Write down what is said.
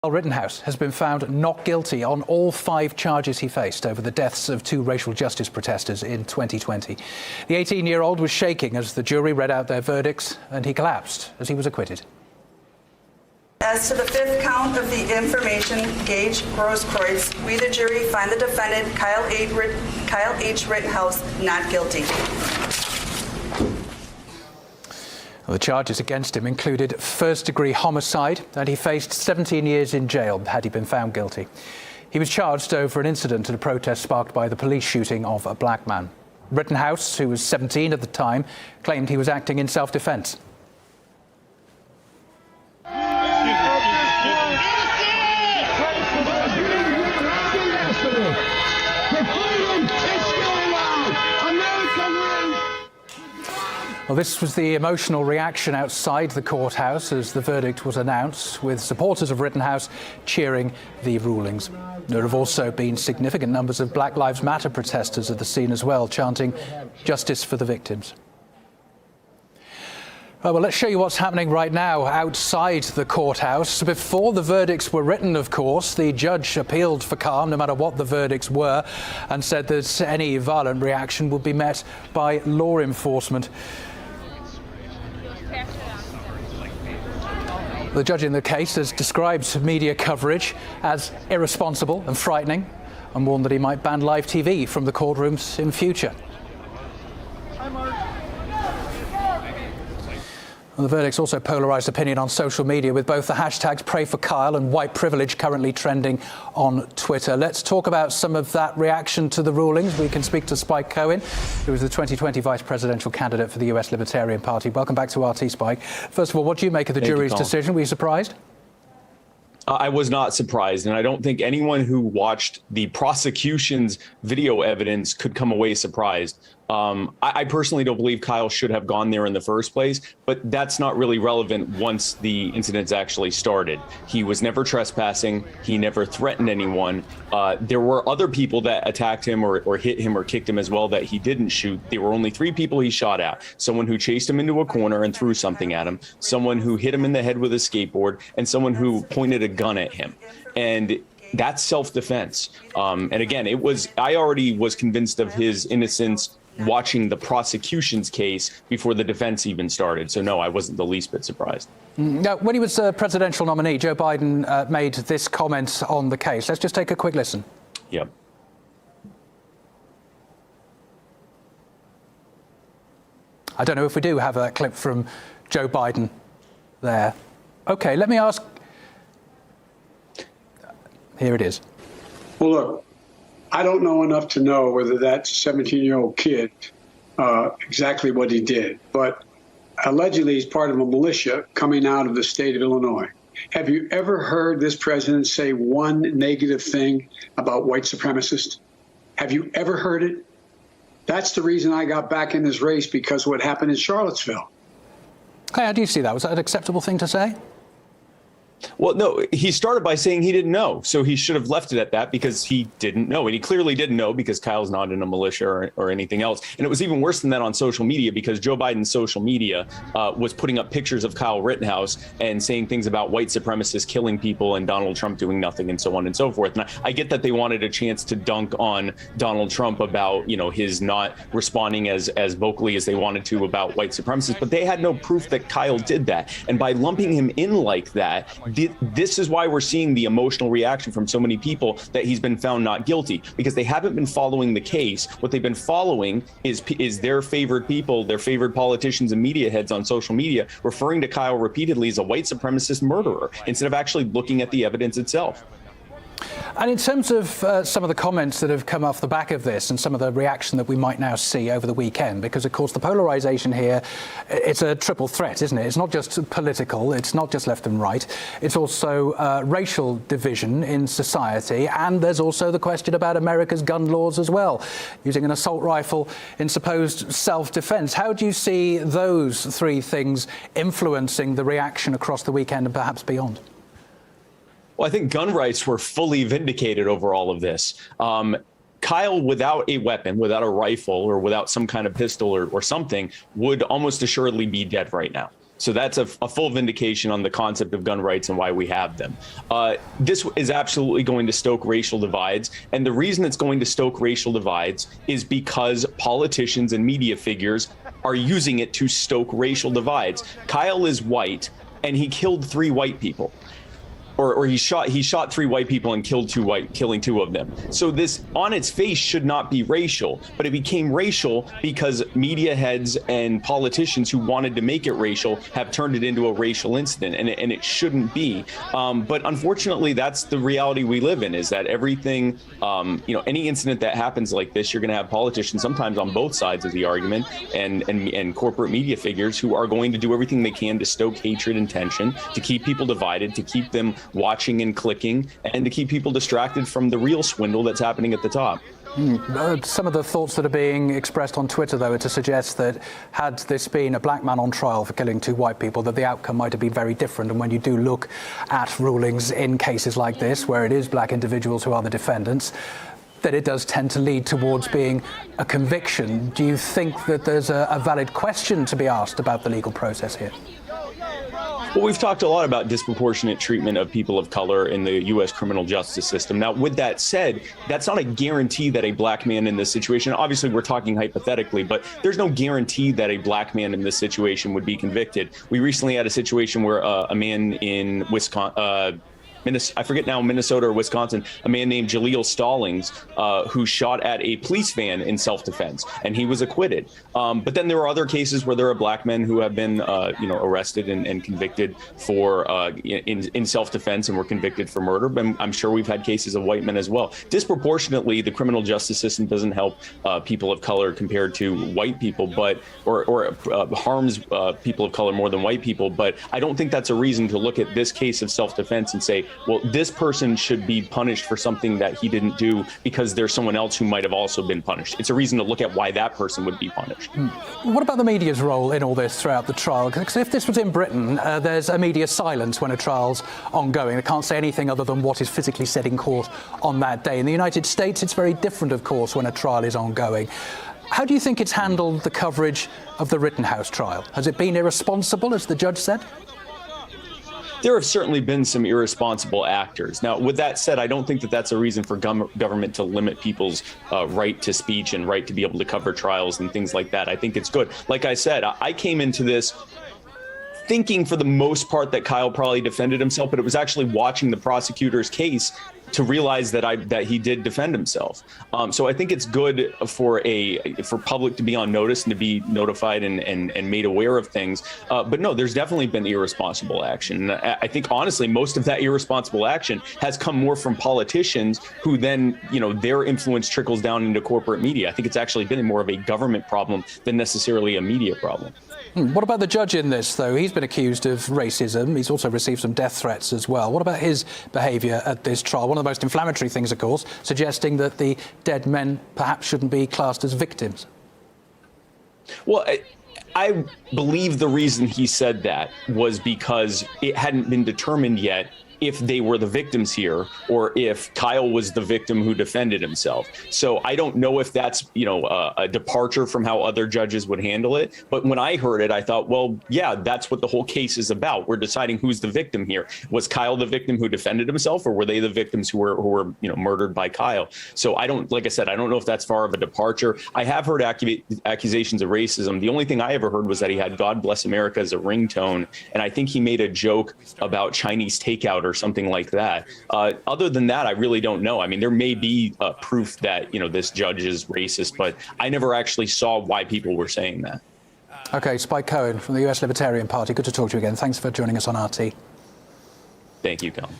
Kyle Rittenhouse has been found not guilty on all 5 charges he faced over the deaths of 2 racial justice protesters in 2020. The 18-year-old was shaking as the jury read out their verdicts, and he collapsed as he was acquitted. As to the 5th count of the information, Gage Grosskreutz, we, the jury, find the defendant, Kyle H. Rittenhouse, not guilty. The charges against him included first-degree homicide, and he faced 17 years in jail had he been found guilty. He was charged over an incident at a protest sparked by the police shooting of a black man. Rittenhouse, who was 17 at the time, claimed he was acting in self-defense. Well, this was the emotional reaction outside the courthouse as the verdict was announced, with supporters of Rittenhouse cheering the rulings. There have also been significant numbers of Black Lives Matter protesters at the scene as well, chanting justice for the victims. Well, let's show you what's happening right now outside the courthouse. Before the verdicts were written, of course, the judge appealed for calm, no matter what the verdicts were, and said that any violent reaction would be met by law enforcement. The judge in the case has described media coverage as irresponsible and frightening, and warned that he might ban live TV from the courtrooms in future. The verdicts also polarized opinion on social media, with both the hashtags Pray for Kyle and White Privilege currently trending on Twitter. Let's talk about some of that reaction to the rulings. We can speak to Spike Cohen, who is the 2020 vice presidential candidate for the US Libertarian Party. Welcome back to RT, Spike. First of all, what do you make of the jury's decision? Were you surprised? I was not surprised, and I don't think anyone who watched the prosecution's video evidence could come away surprised. I personally don't believe Kyle should have gone there in the first place, but that's not really relevant once the incidents actually started. He was never trespassing. He never threatened anyone. There were other people that attacked him or hit him or kicked him as well that he didn't shoot. There were only 3 people he shot at. Someone who chased him into a corner and threw something at him, someone who hit him in the head with a skateboard, and someone who pointed a gun at him. And that's self-defense. And again, I already was convinced of his innocence watching the prosecution's case before the defense even started. So no, I wasn't the least bit surprised. Now, when he was a presidential nominee, Joe Biden made this comment on the case. Let's just take a quick listen. Yep. I don't know if we do have a clip from Joe Biden there. Okay, let me ask. Here it is. Well, look, I don't know enough to know whether that 17-year-old kid, exactly what he did, but allegedly he's part of a militia coming out of the state of Illinois. Have you ever heard this president say one negative thing about white supremacists? Have you ever heard it? That's the reason I got back in this race, because of what happened in Charlottesville. Hey, how do you see that? Was that an acceptable thing to say? Well, no, he started by saying he didn't know. So he should have left it at that, because he didn't know. And he clearly didn't know, because Kyle's not in a militia or anything else. And it was even worse than that on social media, because Joe Biden's social media was putting up pictures of Kyle Rittenhouse and saying things about white supremacists killing people and Donald Trump doing nothing and so on and so forth. And I get that they wanted a chance to dunk on Donald Trump about, his not responding as vocally as they wanted to about white supremacists. But they had no proof that Kyle did that. And by lumping him in like that, this is why we're seeing the emotional reaction from so many people that he's been found not guilty, because they haven't been following the case. What they've been following is their favorite people, their favorite politicians and media heads on social media, referring to Kyle repeatedly as a white supremacist murderer, instead of actually looking at the evidence itself. And in terms of some of the comments that have come off the back of this and some of the reaction that we might now see over the weekend, because, of course, the polarization here, it's a triple threat, isn't it? It's not just political, it's not just left and right, it's also racial division in society, and there's also the question about America's gun laws as well, using an assault rifle in supposed self-defense. How do you see those 3 things influencing the reaction across the weekend and perhaps beyond? Well, I think gun rights were fully vindicated over all of this. Kyle, without a weapon, without a rifle, or without some kind of pistol or something, would almost assuredly be dead right now. So that's a full vindication on the concept of gun rights and why we have them. This is absolutely going to stoke racial divides. And the reason it's going to stoke racial divides is because politicians and media figures are using it to stoke racial divides. Kyle is white, and he killed 3 white people. Or he shot 3 white people and killing 2 of them. So this on its face should not be racial, but it became racial because media heads and politicians who wanted to make it racial have turned it into a racial incident, and it shouldn't be. But unfortunately, that's the reality we live in, is that everything, any incident that happens like this, you're going to have politicians sometimes on both sides of the argument and corporate media figures who are going to do everything they can to stoke hatred and tension, to keep people divided, to keep them watching and clicking, and to keep people distracted from the real swindle that's happening at the top. Some of the thoughts that are being expressed on Twitter, though, are to suggest that had this been a black man on trial for killing 2 white people, that the outcome might have been very different. And when you do look at rulings in cases like this, where it is black individuals who are the defendants, that it does tend to lead towards being a conviction. Do you think that there's a valid question to be asked about the legal process here? Well, we've talked a lot about disproportionate treatment of people of color in the U.S. criminal justice system. Now, with that said, that's not a guarantee that a black man in this situation, obviously we're talking hypothetically, but there's no guarantee that a black man in this situation would be convicted. We recently had a situation where a man in Wisconsin, I forget now, Minnesota or Wisconsin, a man named Jaleel Stallings, who shot at a police van in self-defense, and he was acquitted. But then there are other cases where there are black men who have been, arrested and convicted for in self-defense and were convicted for murder. But I'm sure we've had cases of white men as well. Disproportionately, the criminal justice system doesn't help people of color compared to white people, but or harms people of color more than white people. But I don't think that's a reason to look at this case of self-defense and say, well, this person should be punished for something that he didn't do because there's someone else who might have also been punished. It's a reason to look at why that person would be punished. What about the media's role in all this throughout the trial? Because if this was in Britain, there's a media silence when a trial's ongoing. They can't say anything other than what is physically said in court on that day. In the United States, it's very different, of course, when a trial is ongoing. How do you think it's handled the coverage of the Rittenhouse trial? Has it been irresponsible, as the judge said? There have certainly been some irresponsible actors. Now, with that said, I don't think that that's a reason for government to limit people's right to speech and right to be able to cover trials and things like that. I think it's good. Like I said, I came into this thinking for the most part that Kyle probably defended himself, but it was actually watching the prosecutor's case to realize that he did defend himself. So I think it's good for public to be on notice and to be notified and made aware of things. But no, there's definitely been irresponsible action. And I think honestly, most of that irresponsible action has come more from politicians who then, their influence trickles down into corporate media. I think it's actually been more of a government problem than necessarily a media problem. What about the judge in this, though? He's been accused of racism. He's also received some death threats as well. What about his behaviour at this trial? One of the most inflammatory things, of course, suggesting that the dead men perhaps shouldn't be classed as victims. Well, I believe the reason he said that was because it hadn't been determined yet if they were the victims here or if Kyle was the victim who defended himself. So I don't know if that's, a departure from how other judges would handle it. But when I heard it, I thought, well, yeah, that's what the whole case is about. We're deciding who's the victim here. Was Kyle the victim who defended himself, or were they the victims who were murdered by Kyle? So like I said, I don't know if that's far of a departure. I have heard accusations of racism. The only thing I ever heard was that he had "God Bless America" as a ringtone. And I think he made a joke about Chinese takeout or something like that. Other than that, I really don't know. I mean, there may be proof that, this judge is racist, but I never actually saw why people were saying that. OK, Spike Cohen from the US Libertarian Party. Good to talk to you again. Thanks for joining us on RT. Thank you, Colin.